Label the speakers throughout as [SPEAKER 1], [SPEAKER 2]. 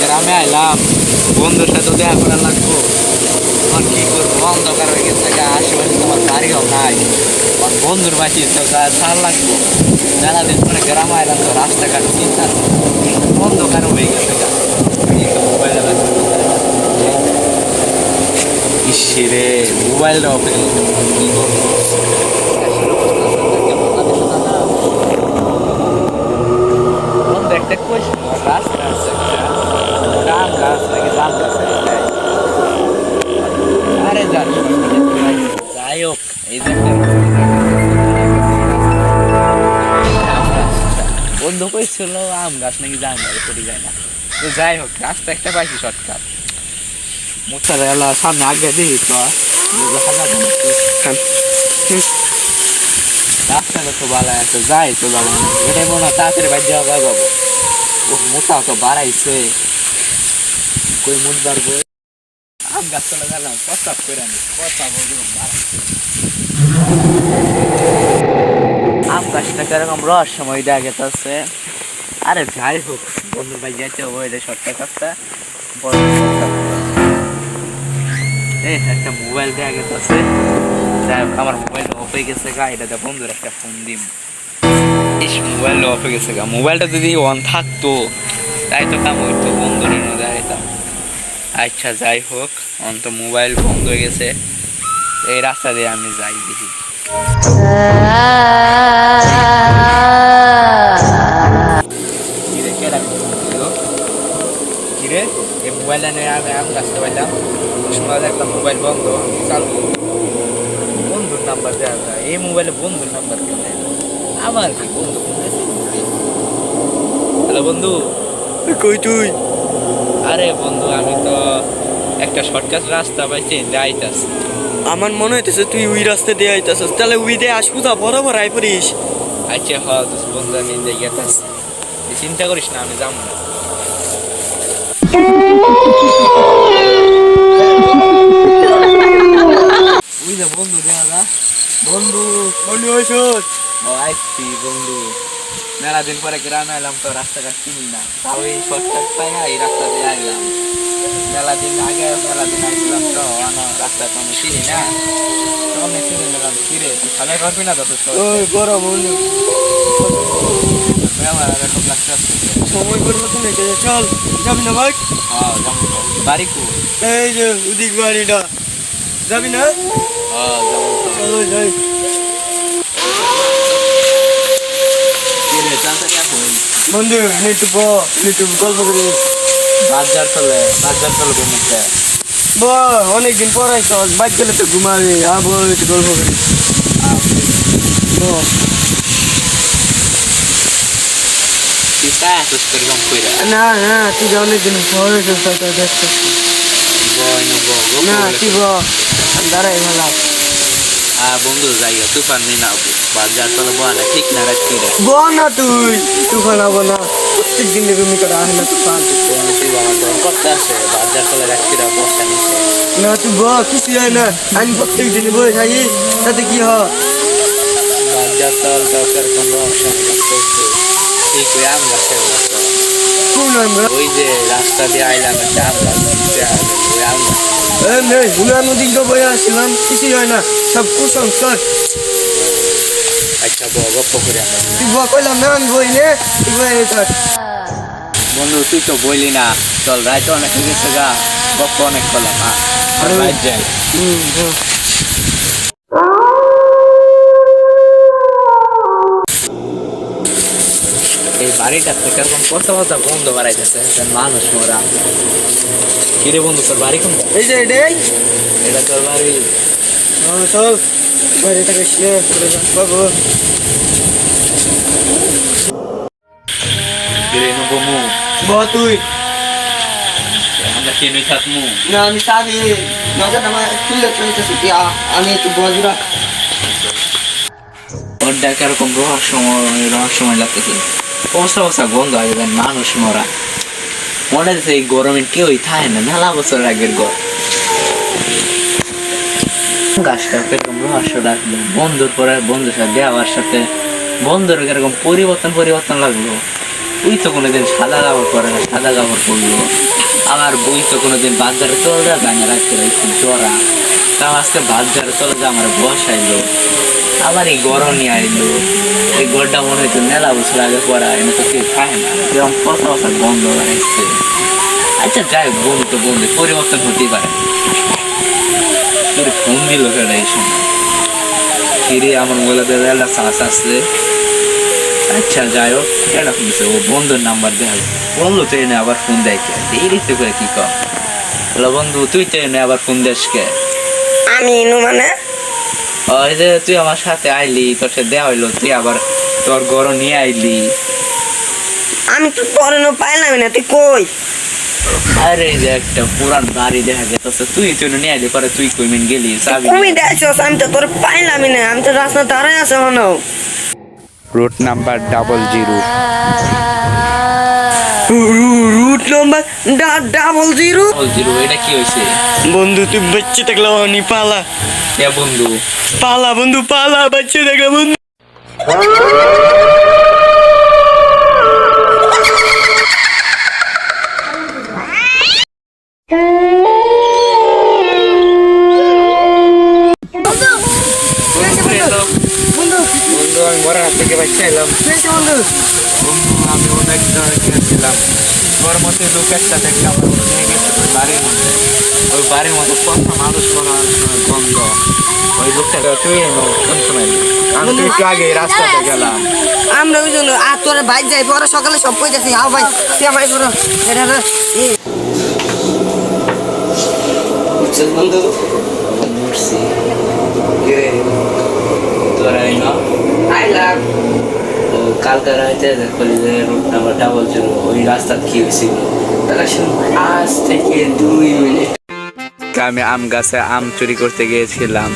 [SPEAKER 1] গ্রামে আইলাম, বন্ধুর সাথে দেখা করা লাগবো। এখন কি করবো, অন্ধকার হয়ে গেছে, আশেপাশে তোমার বাড়িও নাই, আমার বন্ধুর বাড়ি তো ছাড় লাগবো। মেলাদিন পরে গ্রামে আইলাম তো রাস্তাঘাট চিন্তা অন্ধকার হয়ে গেছে। মোবাইল ইসিরে মোবাইলটা অফ হয়ে গেছে, কি করবো? একটা কোয়েশ্চেন, রাস্তা আছে গাছ গাছ নাকি জাল গাছ, আরে যাই হোক, এই যে বন্ধু কইছিল আম গাছ নাকি জাম গাছ পড়ে যায় না, তো যাই হোক রাস্তা একটা পাইছি শর্টকাট। মোটরওয়ালা সামনে আগে দিই তো রাস্তাটা তো ভালো আছে, যাই তো যাবো, এটাই মনে হয় তাড়াতাড়ি বাড়ি যাওয়া যাবো। ও মোটা তো বাড়াইছে, কই মুখ বাড়বো। আম গাছ চলে গেলাম, প্রস্তাব করে আনি কথা বলবো। আম গাছটা কিরকম রহস্যময় দেখা গেছে। আরে যাই হোক, বন্ধুর ভাই যাইতে হবো, এটা শর্টকাট রাস্তা। এই একটা মোবাইল দেখা গেছে, যাই হোক আমার মোবাইল অফ হয়ে গেছে গা, এটাতে বন্ধুর একটা ফোন দিম। মোবাইল অফ হয়ে গেছে গা, মোবাইলটা যদি অন থাকতো তাই তো কাম হইতো, বন্ধুর এনে দেখাইতাম। আচ্ছা যাই হোক, অন্ত মোবাইল বন্ধ হয়ে গেছে, এই রাস্তা দিয়ে আমি যাই দেখি। কিরে এই মোবাইলটা নিয়ে আমি আম গাছতে পাইলাম, সময় দেখলাম মোবাইল বন্ধ, চালু বন্ধুর নাম্বার দেওয়া যায়, এই মোবাইলে বন্ধুর নাম্বার কেন আমার কি বন্ধু? হ্যালো বন্ধু,
[SPEAKER 2] কই তুই?
[SPEAKER 1] আরে বন্ধু আমি তো একটা শর্টকাট রাস্তা পাইছি, যাইতাছি।
[SPEAKER 2] আমার মনে হইতেছে তুই ওই রাস্তা দিয়ে আইতাছিস, তাহলে ওই দিয়ে আসবো, তা বরাবর আই পড়িস।
[SPEAKER 1] আচ্ছা হ বন্ধু, আমি যাইতাছি, চিন্তা করিস না, আমি যাবো না। ওই যে বন্ধু দেখা যা, বন্ধু
[SPEAKER 2] বন্ধু হইছ?
[SPEAKER 1] আইসি বন্ধু, মেলা দিন পরে গ্রামে এলাম তো রাস্তাঘাট চিনি না, তাও এই শর্টকাট পাই এই রাস্তা দিয়ে আইলাম। মেলা দিন আগে মেলা দিন আইছিলাম তো রাস্তা তো আমি চিনি না, তখন চিনি নিলাম। কিরে তুই খালে পারবি না? যথেষ্ট
[SPEAKER 2] ওই বড় বন্ধু
[SPEAKER 1] আমার এরকম লাগতে
[SPEAKER 2] সময় করবো তুমি, চল যাবি না ভাই?
[SPEAKER 1] হ্যাঁ যাবো। বাড়ি কো?
[SPEAKER 2] এই যে ওদিক বাড়িটা, যাবি না?
[SPEAKER 1] হ্যাঁ যাবো।
[SPEAKER 2] চলো যাই।
[SPEAKER 1] কিরে চাচা কেমন?
[SPEAKER 2] বন্ধু একটু গল্প করি।
[SPEAKER 1] বাজার চলে ঘুমুতে
[SPEAKER 2] অনেকদিন পরাই চল, বাইক গেলে তো ঘুমাবি, আবো একটু গল্প করি। না না, তুই যে অনেকদিন পরে দেখতে না, তুই দাঁড়াই ভালো।
[SPEAKER 1] বন্ধু জায়গা তুফান নেই না, বাজার চলে বলা ঠিক না রাখছি রে।
[SPEAKER 2] না তুই তুফান হবো না, প্রত্যেক দিন তুমি করে আহে না তুফান।
[SPEAKER 1] করতে আসে বাজার চলে রাখছি রা, বস্তা নিচ্ছে
[SPEAKER 2] না তুই কিছু হয় না, আমি প্রত্যেক দিন বয়ে থাকি, তাতে কি হয়?
[SPEAKER 1] বাজার চল কেরকম ঠিক ওই আম গাছের মতো,
[SPEAKER 2] কোন আমরা
[SPEAKER 1] ওই যে রাস্তা দিয়ে আইলাম একটা আম গাছ, ওই আম গাছ।
[SPEAKER 2] নদী বয়ে আসছিলাম, কিছুই হয় না, সব কুসংস্কার।
[SPEAKER 1] আচ্ছা গপ্প করে আমরা।
[SPEAKER 2] তুই কইলাম না আমি বই নে, তুই বই থাক।
[SPEAKER 1] বন্ধু তুই তো বললি না, চল রাইতে অনেক হয়ে গেছে গা, গপ্প অনেক করলাম। রাইত যাই। এই বাড়িটা থেকে এরকম কথা কথা বন্ধ বাড়াইতেছে, মানুষ মোরা। কিরে বন্ধু তোর বাড়ি কোনটা?
[SPEAKER 2] এই যে এটাই,
[SPEAKER 1] এটা তোর বাড়ি?
[SPEAKER 2] চল বাড়িটাকে শেয়ার করে বাবু।
[SPEAKER 1] কিরে নবমু
[SPEAKER 2] তুই
[SPEAKER 1] আমরা কেনই থাকবো।
[SPEAKER 2] না আমি চাবি নজর আমার খুললে চলতেছে কি আমি একটু বজরা
[SPEAKER 1] ওর দেখা এরকম রহস্যময় লাগতেছে। পচা পচা গন্ধ আগে দেন মানুষ মরা। মনে হচ্ছে এই গরমে কেউই থাকে না, মেলা বছর আগের ঘর। গাছটা এরকম রহস্য লাগলো বন্ধুর পরে বন্ধুর সাথে দেওয়ার সাথে বন্ধুর এরকম পরিবর্তন লাগলো। তুই তো কোনোদিন সাদা কাপড় পরে না, সাদা কাপড় পরলো। আমার বই তো কোনোদিন বাজারে চলে যায় বানিয়ে রাখতে খুব জরা। তাও আজকে বাজারে চলে যায় আমার বসাইলো। আবার এই গরম নিয়ে আইলো। এই গড়টা মনে হইতো মেলা বছর আগে পড়া, এনে তো কেউ খায় না, এরকম পচা পচা গন্ধ বাড়াইছে। আচ্ছা যাই বন্ধু তো বন্ধু পরিবর্তন হতেই পারে। ফোন দিল কেটে এই সময় ফিরে আমার মোবাইলে একটা চাষ আসছে। আচ্ছা যাই হোক এটা শুনছে ও বন্ধুর নাম্বার দেয়। বন্ধু তো এনে আবার ফোন দেয় কে দেরিতে করে কি কর। বলো বন্ধু তুই তো এনে আবার ফোন দিস কে?
[SPEAKER 2] আমি ইনু মানে
[SPEAKER 1] ওই যে তুই আমার সাথে আইলি, তোর সাথে দেওয়া হইলো, তুই আবার তোর গরম নিয়ে আইলি।
[SPEAKER 2] আমি তো পরনো পাইলাম না, তুই কই?
[SPEAKER 1] আরে যে একটা পুরান বাড়ি দেখা গেছে, তুই তুই নিয়ে আইলি পরে তুই কই মিন গেলি চাবি
[SPEAKER 2] তুমি দেখছস আমি তো তোর পাইলামই না, আমি তো রাস্তা দাঁড়ায় আছে মনে
[SPEAKER 1] রুট নাম্বার 00।
[SPEAKER 2] Root number 00।
[SPEAKER 1] এটা কি হয়েছে
[SPEAKER 2] বন্ধু তুই বাচ্চা দেখলে অনি পালা
[SPEAKER 1] কে বন্ধু?
[SPEAKER 2] পালা বন্ধু পালা বাচ্চা দেখলে বন্ধু।
[SPEAKER 1] বন্ধু আমি বড় হাত থেকে বাচ্চা এলাম।
[SPEAKER 2] বন্ধু
[SPEAKER 1] বন্ধু আমি অনেক গিয়েছিলাম, তোর মতো লোক একটা দেখে আমার নিয়ে গেছে ওই বাড়ির মধ্যে। ওই বাড়ির মধ্যে কত মানুষ করার গন্ধ। ওই লোকটাকে তুই এনো কোন সময়? আমি তো একটু আগে এই রাস্তাতে গেলাম।
[SPEAKER 2] আমরা ওই জন্য আর তোর বাইক যাই পরে সকালে সব কই যাচ্ছি আও ভাই সে ভাই বড় এটা বন্ধু
[SPEAKER 1] মরছি তোরা এনো
[SPEAKER 2] আইলাম
[SPEAKER 1] কালকে রাইতে দেখলি যে রুট নাম্বার 00 ওই রাস্তা কি হয়েছিল আজ থেকে 2 মিনিট। আমি আম গাছে আম চুরি করতে গিয়েছিলাম।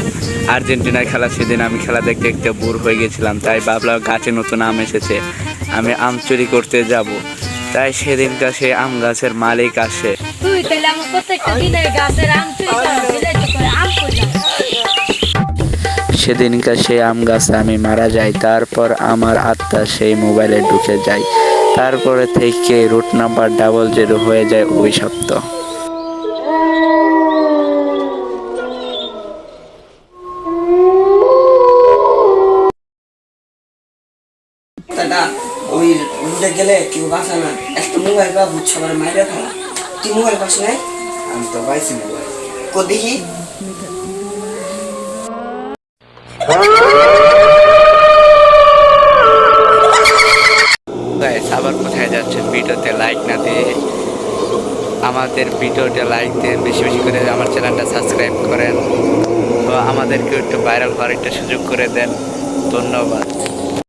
[SPEAKER 1] আর্জেন্টিনার খেলা, সেদিন আমি খেলা দেখতে দেখতে বোর হয়ে গেছিলাম, তাই ভাবলাম গাছে নতুন আম এসেছে, আমি আম চুরি করতে যাব। তাই সেদিনকার সেই আম গাছের মালিক আসে।
[SPEAKER 3] তুই তাহলে আমার প্রত্যেকটা দিনের গাছের আম চুরি করে আম কই
[SPEAKER 1] সেদিনকার সেই আম গাছে আমি মারা যাই, তারপর আমার আত্মা সেই মোবাইলে ঢুকে যায়। তারপরে থেকে রুট নাম্বার 00 হয়ে যায় অভিশপ্ত।
[SPEAKER 2] দাদা ওই রুটে গেলে কেউ বাসা না, একটা মোবাইল বা বুঝছো আমার মাইরে ফেলা। তুই মোবাইল পাস নাই?
[SPEAKER 1] আমি তো পাইছি মোবাইল।
[SPEAKER 2] কো দেখি
[SPEAKER 1] আবার কোথায় যাচ্ছেন? ভিডিওতে লাইক না দিয়ে আমাদের ভিডিওতে লাইক দেন, বেশি বেশি করে আমার চ্যানেলটা সাবস্ক্রাইব করেন, তো আমাদেরকে একটু ভাইরাল হওয়ার একটা সুযোগ করে দেন। ধন্যবাদ।